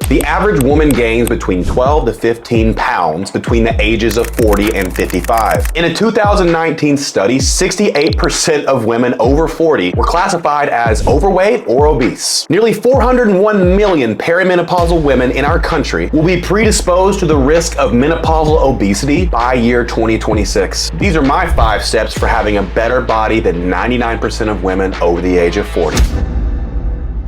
The average woman gains between 12 to 15 pounds between the ages of 40 and 55. In a 2019 study, 68% of women over 40 were classified as overweight or obese. Nearly 401 million perimenopausal women in our country will be predisposed to the risk of menopausal obesity by year 2026. These are my 5 steps for having a better body than 99% of women over the age of 40.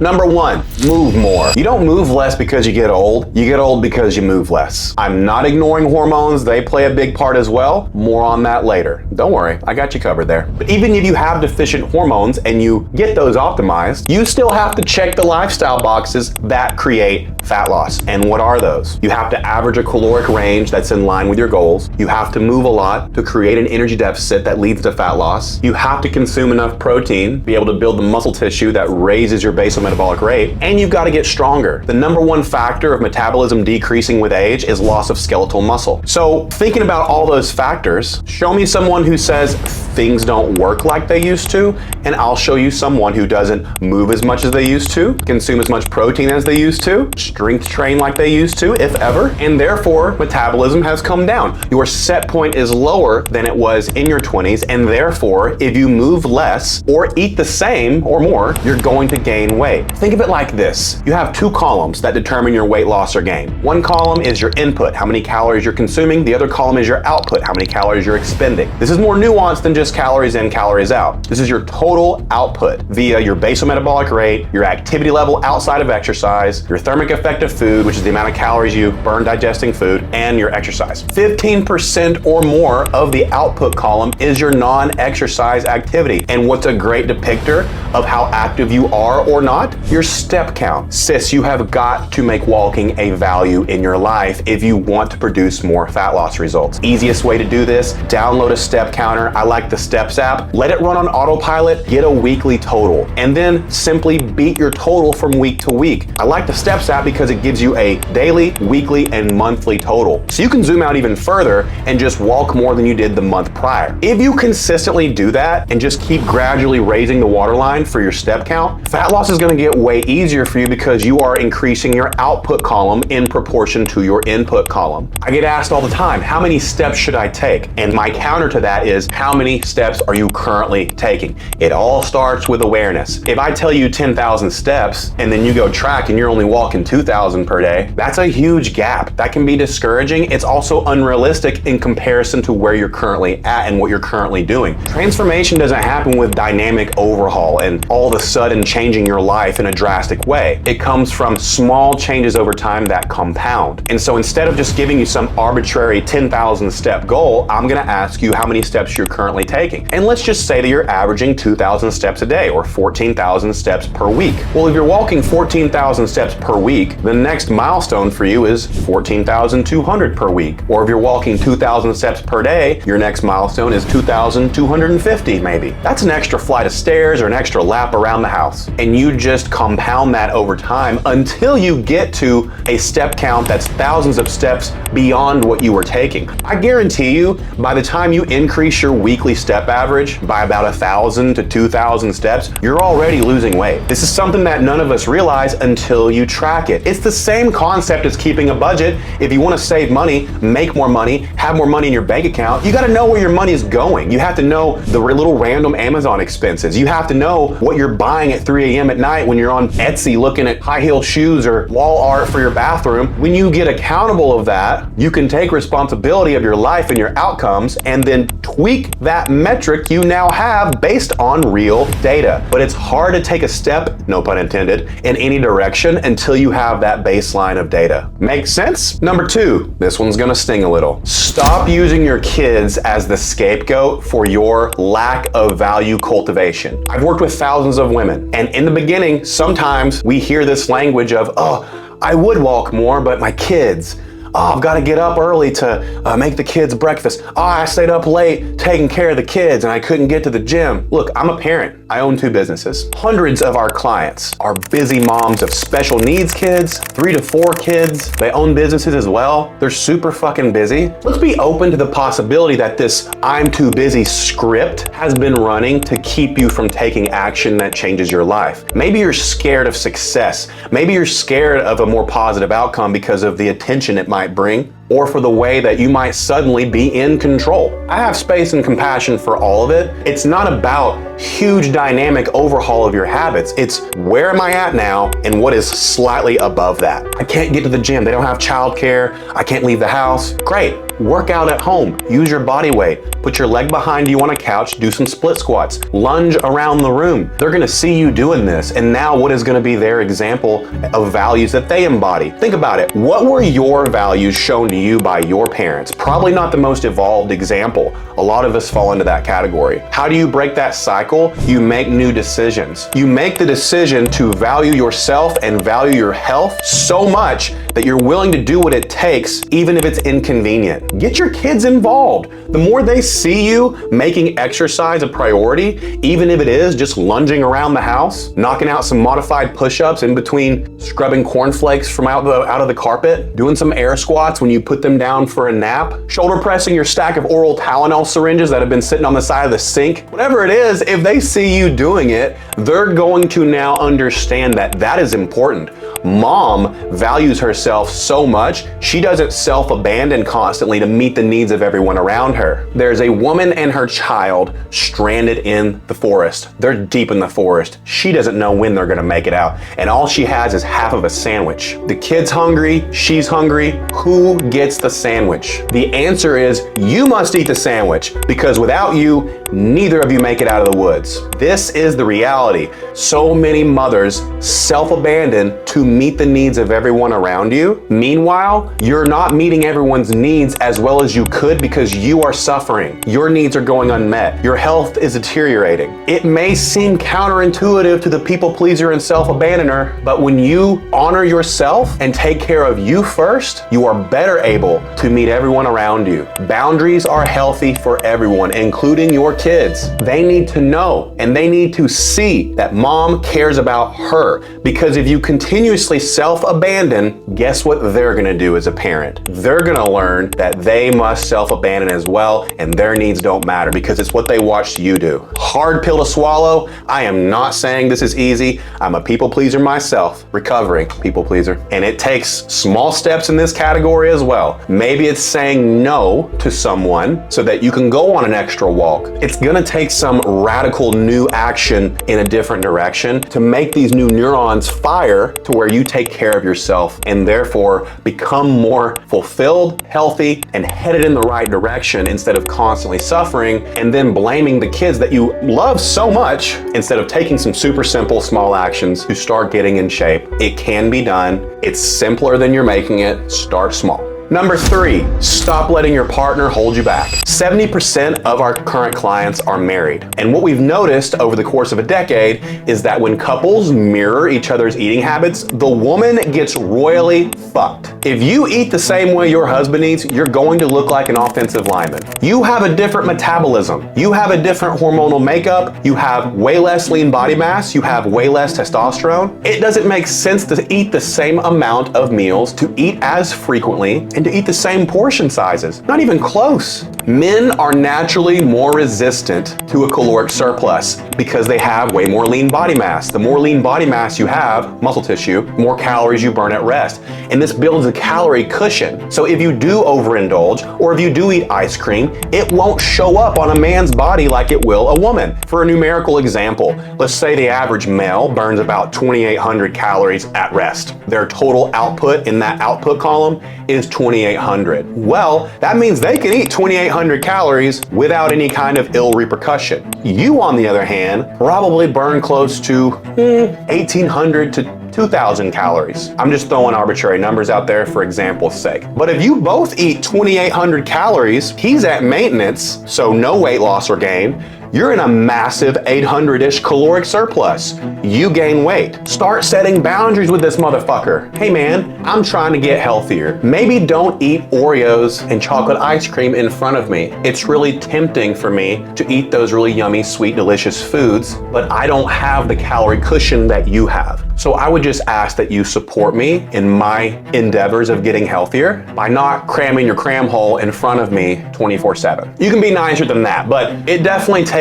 Number 1, move more. You don't move less because you get old. You get old because you move less. I'm not ignoring hormones. They play a big part as well. More on that later. Don't worry, I got you covered there. But even if you have deficient hormones and you get those optimized, you still have to check the lifestyle boxes that create fat loss. And what are those? You have to average a caloric range that's in line with your goals. You have to move a lot to create an energy deficit that leads to fat loss. You have to consume enough protein, be able to build the muscle tissue that raises your basal metabolic rate, and you've got to get stronger. The number 1 factor of metabolism decreasing with age is loss of skeletal muscle. So thinking about all those factors, show me someone who says things don't work like they used to, and I'll show you someone who doesn't move as much as they used to, consume as much protein as they used to, strength train like they used to, if ever, and therefore metabolism has come down. Your set point is lower than it was in your 20s, and therefore if you move less or eat the same or more, you're going to gain weight. Think of it like this. You have 2 columns that determine your weight loss or gain. One column is your input, how many calories you're consuming. The other column is your output, how many calories you're expending. This is more nuanced than just calories in, calories out. This is your total output via your basal metabolic rate, your activity level outside of exercise, your thermic effect of food, which is the amount of calories you burn digesting food, and your exercise. 15% or more of the output column is your non-exercise activity. And what's a great depictor of how active you are or not? Your step count. Sis, you have got to make walking a value in your life if you want to produce more fat loss results. Easiest way to do this, download a step counter. I like the Steps app. Let it run on autopilot, get a weekly total, and then simply beat your total from week to week. I like the Steps app because it gives you a daily, weekly, and monthly total. So you can zoom out even further and just walk more than you did the month prior. If you consistently do that and just keep gradually raising the waterline for your step count, fat loss is going to get way easier for you because you are increasing your output column in proportion to your input column. I get asked all the time, how many steps should I take? And my counter to that is, how many steps are you currently taking? It all starts with awareness. If I tell you 10,000 steps and then you go track and you're only walking 2,000 per day, that's a huge gap. That can be discouraging. It's also unrealistic in comparison to where you're currently at and what you're currently doing. Transformation doesn't happen with dynamic overhaul and all of a sudden changing your life in a drastic way. It comes from small changes over time that compound. And so instead of just giving you some arbitrary 10,000 step goal, I'm gonna ask you how many steps you're currently taking. And let's just say that you're averaging 2,000 steps a day or 14,000 steps per week. Well, if you're walking 14,000 steps per week, the next milestone for you is 14,200 per week. Or if you're walking 2,000 steps per day, your next milestone is 2,250 maybe. That's an extra flight of stairs or an extra lap around the house. And you just compound that over time until you get to a step count that's thousands of steps beyond what you were taking. I guarantee you, by the time you increase your weekly step average by about 1,000 to 2,000 steps, you're already losing weight. This is something that none of us realize until you track it. It's the same concept as keeping a budget. If you want to save money, make more money, have more money in your bank account, you got to know where your money is going. You have to know the little random Amazon expenses. You have to know what you're buying at 3 a.m. at night when you're on Etsy looking at high heel shoes or wall art for your bathroom. When you get accountable of that, you can take responsibility of your life and your outcomes and then tweak that metric you now have based on real data. But it's hard to take a step, no pun intended, in any direction until you have that baseline of data. Make sense? Number 2, this one's gonna sting a little. Stop using your kids as the scapegoat for your lack of value cultivation. I've worked with thousands of women, and in the beginning, sometimes we hear this language of, oh, I would walk more, but my kids, Oh, I've got to get up early to make the kids breakfast. Oh, I stayed up late taking care of the kids and I couldn't get to the gym. Look, I'm a parent. I own 2 businesses. Hundreds of our clients are busy moms of special needs kids, 3 to 4 kids. They own businesses as well. They're super fucking busy. Let's be open to the possibility that this I'm too busy script has been running to keep you from taking action that changes your life. Maybe you're scared of success. Maybe you're scared of a more positive outcome because of the attention it might bring, or for the way that you might suddenly be in control. I have space and compassion for all of it. It's not about huge dynamic overhaul of your habits. It's where am I at now and what is slightly above that. I can't get to the gym. They don't have childcare. I can't leave the house. Great. Work out at home. Use your body weight. Put your leg behind you on a couch, do some split squats, lunge around the room. They're gonna see you doing this, and now what is gonna be their example of values that they embody? Think about it. What were your values shown to you by your parents? Probably not the most evolved example. A lot of us fall into that category. How do you break that cycle? You make new decisions. You make the decision to value yourself and value your health so much that you're willing to do what it takes, even if it's inconvenient. Get your kids involved. The more they see you making exercise a priority, even if it is just lunging around the house, knocking out some modified push-ups in between scrubbing cornflakes from out of the carpet, doing some air squats when you put them down for a nap, shoulder pressing your stack of oral Tylenol syringes that have been sitting on the side of the sink. Whatever it is, if they see you doing it, they're going to now understand that that is important. Mom values herself so much, she doesn't self-abandon constantly to meet the needs of everyone around her. There's a woman and her child stranded in the forest. They're deep in the forest. She doesn't know when they're gonna make it out, and all she has is half of a sandwich. The kid's hungry, she's hungry. Who gets the sandwich? The answer is you must eat the sandwich, because without you, neither of you make it out of the woods. This is the reality. So many mothers self-abandon to meet the needs of everyone around you. Meanwhile, you're not meeting everyone's needs as well as you could because you are suffering. Your needs are going unmet. Your health is deteriorating. It may seem counterintuitive to the people pleaser and self-abandoner, but when you honor yourself and take care of you first, you are better able to meet everyone around you. Boundaries are healthy for everyone, including your kids. They need to know and they need to see that mom cares about her, because if you continuously self-abandon, guess what they're gonna do as a parent? They're gonna learn that they must self-abandon as well, and their needs don't matter because it's what they watched you do. Hard pill to swallow. I am not saying this is easy. I'm a people pleaser myself, recovering people pleaser, and it takes small steps in this category as well. Maybe it's saying no to someone so that you can go on an extra walk. It's gonna take some radical new action in a different direction to make these new neurons fire to where you take care of yourself and therefore become more fulfilled, healthy, and headed in the right direction instead of constantly suffering and then blaming the kids that you love so much instead of taking some super simple small actions to start getting in shape. It can be done. It's simpler than you're making it. Start small. Number 3, stop letting your partner hold you back. 70% of our current clients are married. And what we've noticed over the course of a decade is that when couples mirror each other's eating habits, the woman gets royally fucked. If you eat the same way your husband eats, you're going to look like an offensive lineman. You have a different metabolism. You have a different hormonal makeup. You have way less lean body mass. You have way less testosterone. It doesn't make sense to eat the same amount of meals, to eat as frequently, and to eat the same portion sizes. Not even close. Men are naturally more resistant to a caloric surplus because they have way more lean body mass. The more lean body mass you have, muscle tissue, the more calories you burn at rest. And this builds a calorie cushion. So if you do overindulge, or if you do eat ice cream, it won't show up on a man's body like it will a woman. For a numerical example, let's say the average male burns about 2,800 calories at rest. Their total output in that output column is 2,800. Well, that means they can eat 2,800 calories without any kind of ill repercussion. You, on the other hand, probably burn close to 1,800 to 2,000 calories. I'm just throwing arbitrary numbers out there for example's sake. But if you both eat 2,800 calories, he's at maintenance, so no weight loss or gain. you're in a massive 800-ish caloric surplus. You gain weight. Start setting boundaries with this motherfucker. Hey man, I'm trying to get healthier. Maybe don't eat Oreos and chocolate ice cream in front of me. It's really tempting for me to eat those really yummy, sweet, delicious foods, but I don't have the calorie cushion that you have. So I would just ask that you support me in my endeavors of getting healthier by not cramming your cram hole in front of me 24/7. You can be nicer than that, but it definitely takes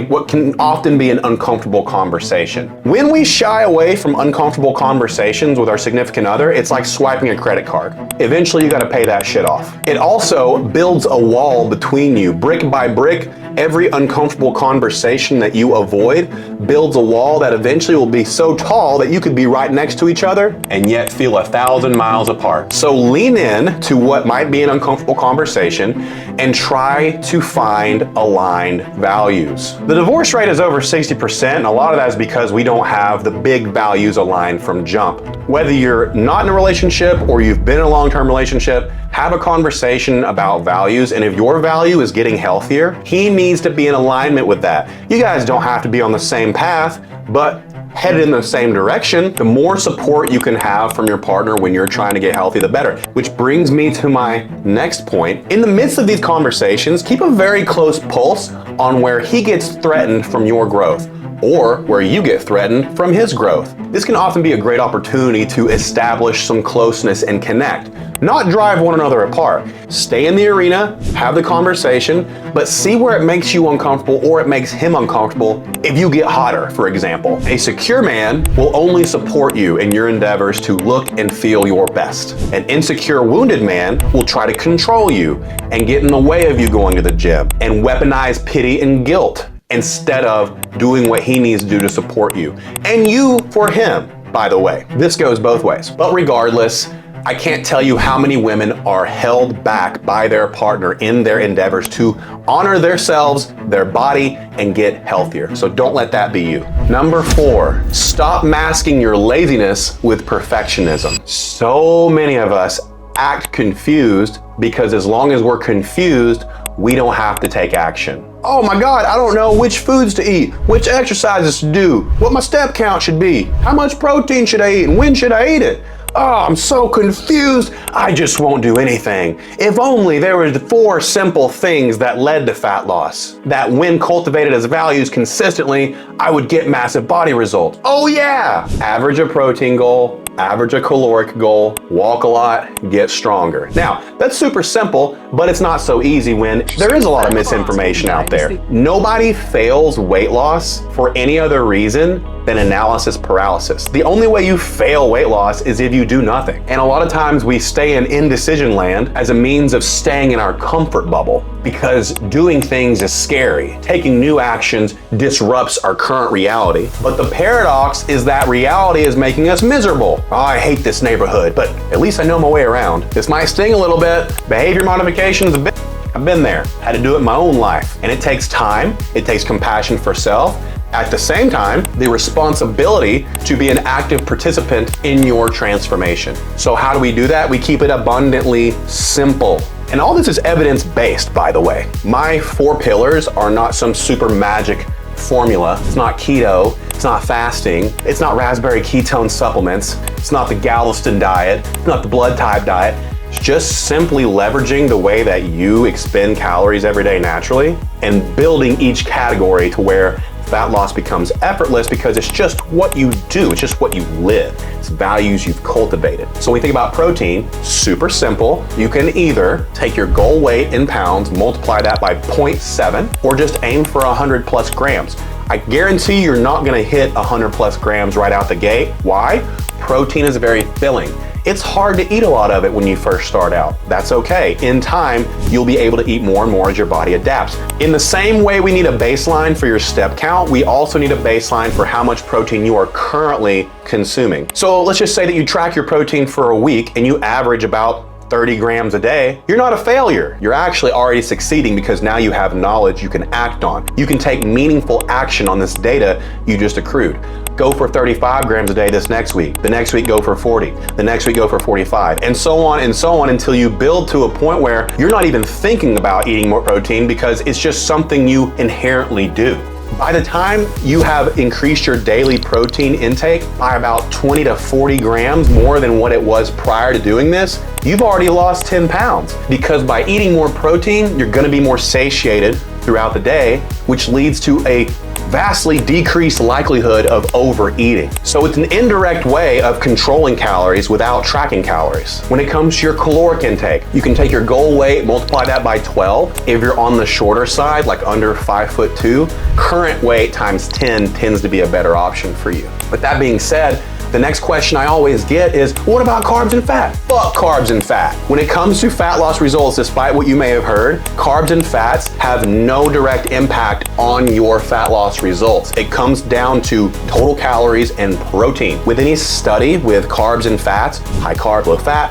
what can often be an uncomfortable conversation. When we shy away from uncomfortable conversations with our significant other, it's like swiping a credit card. Eventually you gotta pay that shit off. It also builds a wall between you. Brick by brick, every uncomfortable conversation that you avoid builds a wall that eventually will be so tall that you could be right next to each other and yet feel 1,000 miles apart. So lean in to what might be an uncomfortable conversation and try to find aligned values. The divorce rate is over 60%, and a lot of that is because we don't have the big values aligned from jump. Whether you're not in a relationship or you've been in a long-term relationship, have a conversation about values, and if your value is getting healthier, he needs to be in alignment with that. You guys don't have to be on the same path, but headed in the same direction. The more support you can have from your partner when you're trying to get healthy, the better. Which brings me to my next point. In the midst of these conversations, keep a very close pulse on where he gets threatened from your growth, or where you get threatened from his growth. This can often be a great opportunity to establish some closeness and connect, not drive one another apart. Stay in the arena, have the conversation, but see where it makes you uncomfortable or it makes him uncomfortable if you get hotter, for example. A secure man will only support you in your endeavors to look and feel your best. An insecure, wounded man will try to control you and get in the way of you going to the gym and weaponize pity and guilt instead of doing what he needs to do to support you. And you for him, by the way. This goes both ways. But regardless, I can't tell you how many women are held back by their partner in their endeavors to honor themselves, their body, and get healthier. So don't let that be you. Number 4, stop masking your laziness with perfectionism. So many of us act confused because as long as we're confused, we don't have to take action. Oh my God, I don't know which foods to eat, which exercises to do, what my step count should be, how much protein should I eat, and when should I eat it? Oh, I'm so confused, I just won't do anything. If only there were 4 simple things that led to fat loss, that when cultivated as values consistently, I would get massive body results. Oh yeah! Average a protein goal, average a caloric goal, walk a lot, get stronger. Now, that's super simple, but it's not so easy when there is a lot of misinformation out there. Nobody fails weight loss for any other reason than analysis paralysis. The only way you fail weight loss is if you do nothing. And a lot of times we stay in indecision land as a means of staying in our comfort bubble because doing things is scary. Taking new actions disrupts our current reality. But the paradox is that reality is making us miserable. Oh, I hate this neighborhood, but at least I know my way around. This might sting a little bit. Behavior modification is a bit. I've been there, had to do it in my own life. And it takes time, it takes compassion for self. At the same time, the responsibility to be an active participant in your transformation. So how do we do that? We keep it abundantly simple. And all this is evidence-based, by the way. My 4 pillars are not some super magic formula. It's not keto, it's not fasting, it's not raspberry ketone supplements, it's not the Galveston diet, it's not the blood type diet. It's just simply leveraging the way that you expend calories every day naturally and building each category to where fat loss becomes effortless because it's just what you do, it's just what you live. It's values you've cultivated. So when we think about protein, super simple. You can either take your goal weight in pounds, multiply that by 0.7, or just aim for 100 plus grams. I guarantee you're not gonna hit 100 plus grams right out the gate. Why? Protein is very filling. It's hard to eat a lot of it when you first start out. That's okay. In time, you'll be able to eat more and more as your body adapts. In the same way we need a baseline for your step count, we also need a baseline for how much protein you are currently consuming. So let's just say that you track your protein for a week and you average about 30 grams a day, you're not a failure. You're actually already succeeding because now you have knowledge you can act on. You can take meaningful action on this data you just accrued. Go for 35 grams a day this next week. The next week, go for 40. The next week, go for 45. And so on until you build to a point where you're not even thinking about eating more protein because it's just something you inherently do. By the time you have increased your daily protein intake by about 20 to 40 grams more than what it was prior to doing this, you've already lost 10 pounds. Because by eating more protein, you're gonna be more satiated throughout the day, which leads to a vastly decreased likelihood of overeating. So it's an indirect way of controlling calories without tracking calories. When it comes to your caloric intake, you can take your goal weight, multiply that by 12. If you're on the shorter side, like under 5'2", current weight times 10 tends to be a better option for you. But that being said, the next question I always get is, what about carbs and fat? Fuck carbs and fat. When it comes to fat loss results, despite what you may have heard, carbs and fats have no direct impact on your fat loss results. It comes down to total calories and protein. With any study with carbs and fats, high carb, low fat,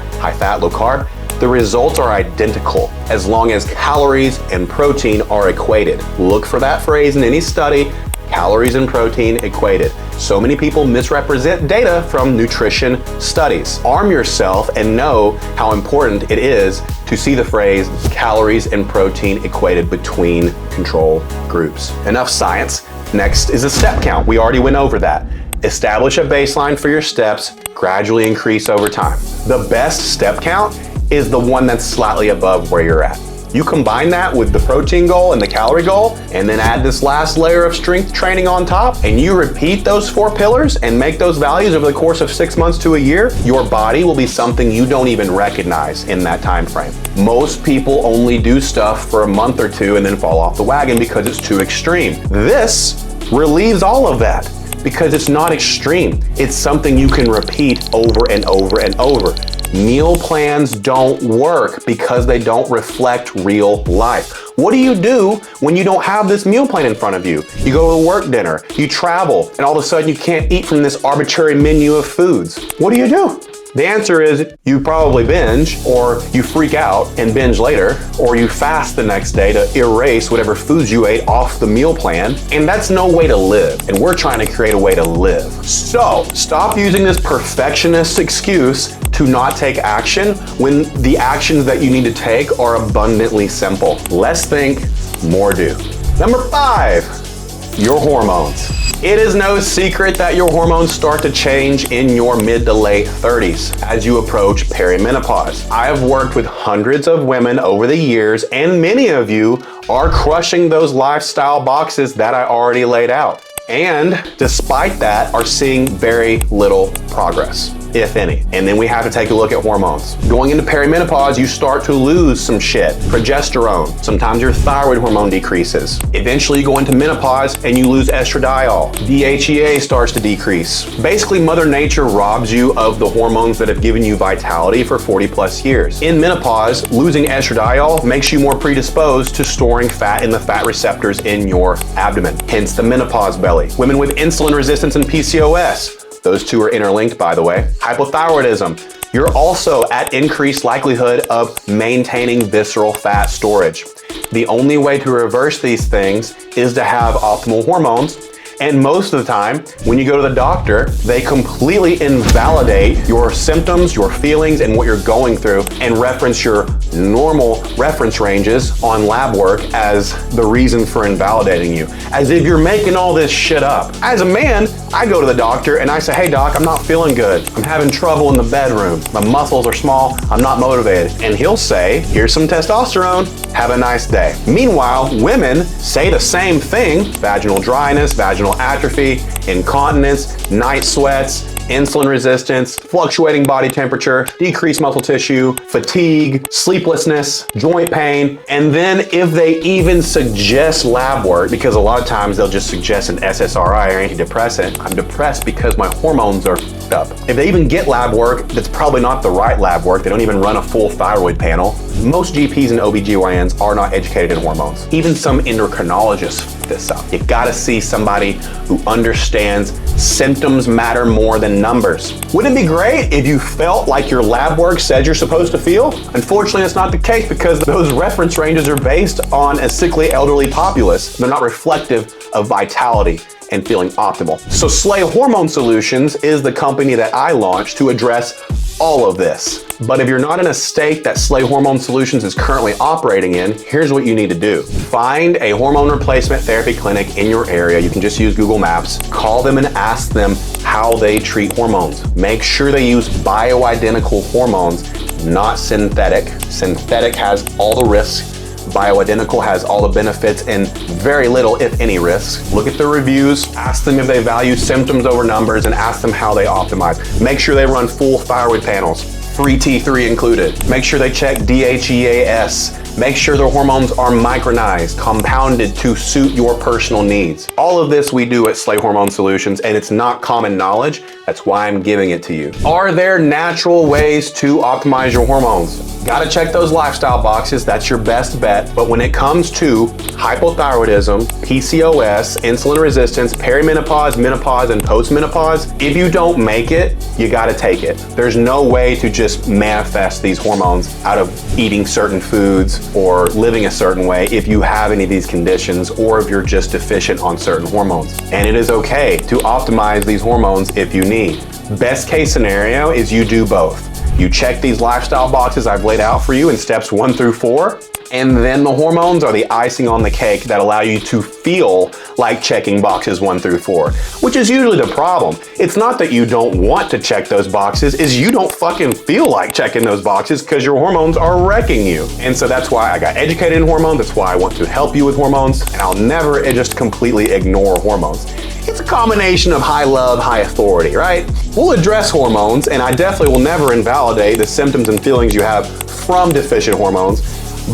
low carb, the results are identical as long as calories and protein are equated. Look for that phrase in any study, calories and protein equated. So many people misrepresent data from nutrition studies. Arm yourself and know how important it is to see the phrase calories and protein equated between control groups. Enough science. Next is a step count. We already went over that. Establish a baseline for your steps, gradually increase over time. The best step count is the one that's slightly above where you're at. You combine that with the protein goal and the calorie goal, and then add this last layer of strength training on top, and you repeat those 4 pillars and make those values over the course of 6 months to a year, your body will be something you don't even recognize in that time frame. Most people only do stuff for a month or two and then fall off the wagon because it's too extreme. This relieves all of that because it's not extreme. It's something you can repeat over and over and over. Meal plans don't work because they don't reflect real life. What do you do when you don't have this meal plan in front of you? You go to a work dinner, you travel, and all of a sudden you can't eat from this arbitrary menu of foods. What do? The answer is you probably binge, or you freak out and binge later, or you fast the next day to erase whatever foods you ate off the meal plan, and that's no way to live, and we're trying to create a way to live. So stop using this perfectionist excuse to not take action when the actions that you need to take are abundantly simple. Less think, more do. Number 5, your hormones. It is no secret that your hormones start to change in your mid to late 30s as you approach perimenopause. I have worked with hundreds of women over the years, and many of you are crushing those lifestyle boxes that I already laid out. And despite that, are seeing very little progress, if any. And then we have to take a look at hormones. Going into perimenopause, you start to lose some shit. Progesterone. Sometimes your thyroid hormone decreases. Eventually you go into menopause and you lose estradiol. DHEA starts to decrease. Basically, Mother Nature robs you of the hormones that have given you vitality for 40 plus years. In menopause, losing estradiol makes you more predisposed to storing fat in the fat receptors in your abdomen. Hence the menopause belly. Women with insulin resistance and PCOS. Those two are interlinked, by the way. Hypothyroidism. You're also at increased likelihood of maintaining visceral fat storage. The only way to reverse these things is to have optimal hormones. And most of the time, when you go to the doctor, they completely invalidate your symptoms, your feelings, and what you're going through, and reference your normal reference ranges on lab work as the reason for invalidating you, as if you're making all this shit up. As a man, I go to the doctor and I say, hey doc, I'm not feeling good. I'm having trouble in the bedroom. My muscles are small. I'm not motivated. And he'll say, here's some testosterone. Have a nice day. Meanwhile, women say the same thing: vaginal dryness, vaginal atrophy, incontinence, night sweats, insulin resistance, fluctuating body temperature, decreased muscle tissue, fatigue, sleeplessness, joint pain. And then if they even suggest lab work, because a lot of times they'll just suggest an SSRI or antidepressant, I'm depressed because my hormones are f***ed up. If they even get lab work, that's probably not the right lab work. They don't even run a full thyroid panel. Most GPs and OBGYNs are not educated in hormones. Even some endocrinologists f*** this up. You gotta see somebody who understands Symptoms matter more than numbers. Wouldn't it be great if you felt like your lab work said you're supposed to feel? Unfortunately, that's not the case because those reference ranges are based on a sickly elderly populace. They're not reflective of vitality and feeling optimal. So Slay Hormone Solutions is the company that I launched to address all of this. But if you're not in a state that Slay Hormone Solutions is currently operating in, here's what you need to do. Find a hormone replacement therapy clinic in your area. You can just use Google Maps. Call them and ask them how they treat hormones. Make sure they use bioidentical hormones, not synthetic. Synthetic has all the risks. Bioidentical has all the benefits and very little, if any, risks. Look at the reviews, ask them if they value symptoms over numbers, and ask them how they optimize. Make sure they run full thyroid panels, free T3 included. Make sure they check DHEAS. Make sure their hormones are micronized, compounded to suit your personal needs. All of this we do at Slay Hormone Solutions, and it's not common knowledge. That's why I'm giving it to you. Are there natural ways to optimize your hormones? Gotta check those lifestyle boxes. That's your best bet. But when it comes to hypothyroidism, PCOS, insulin resistance, perimenopause, menopause, and postmenopause, if you don't make it, you gotta take it. There's no way to just manifest these hormones out of eating certain foods or living a certain way if you have any of these conditions or if you're just deficient on certain hormones. And it is okay to optimize these hormones if you need. Best case scenario is you do both. You check these lifestyle boxes I've laid out for you in steps 1 through 4, and then the hormones are the icing on the cake that allow you to feel like checking boxes 1 through 4, which is usually the problem. It's not that you don't want to check those boxes, is you don't fucking feel like checking those boxes because your hormones are wrecking you. And so that's why I got educated in hormones. That's why I want to help you with hormones, and I'll never just completely ignore hormones. It's a combination of high love, high authority, right? We'll address hormones, and I definitely will never invalidate the symptoms and feelings you have from deficient hormones.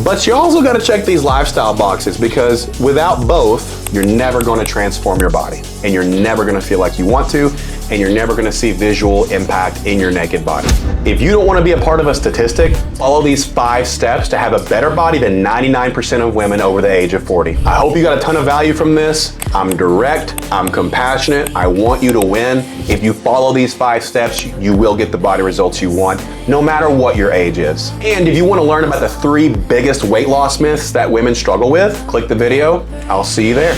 But you also got to check these lifestyle boxes because without both, you're never going to transform your body, and you're never going to feel like you want to, and you're never going to see visual impact in your naked body. If you don't want to be a part of a statistic, follow these 5 steps to have a better body than 99% of women over the age of 40. I hope you got a ton of value from this. I'm direct, I'm compassionate, I want you to win. If you follow these 5 steps, you will get the body results you want, no matter what your age is. And if you want to learn about the 3 biggest weight loss myths that women struggle with, click the video. I'll see you there.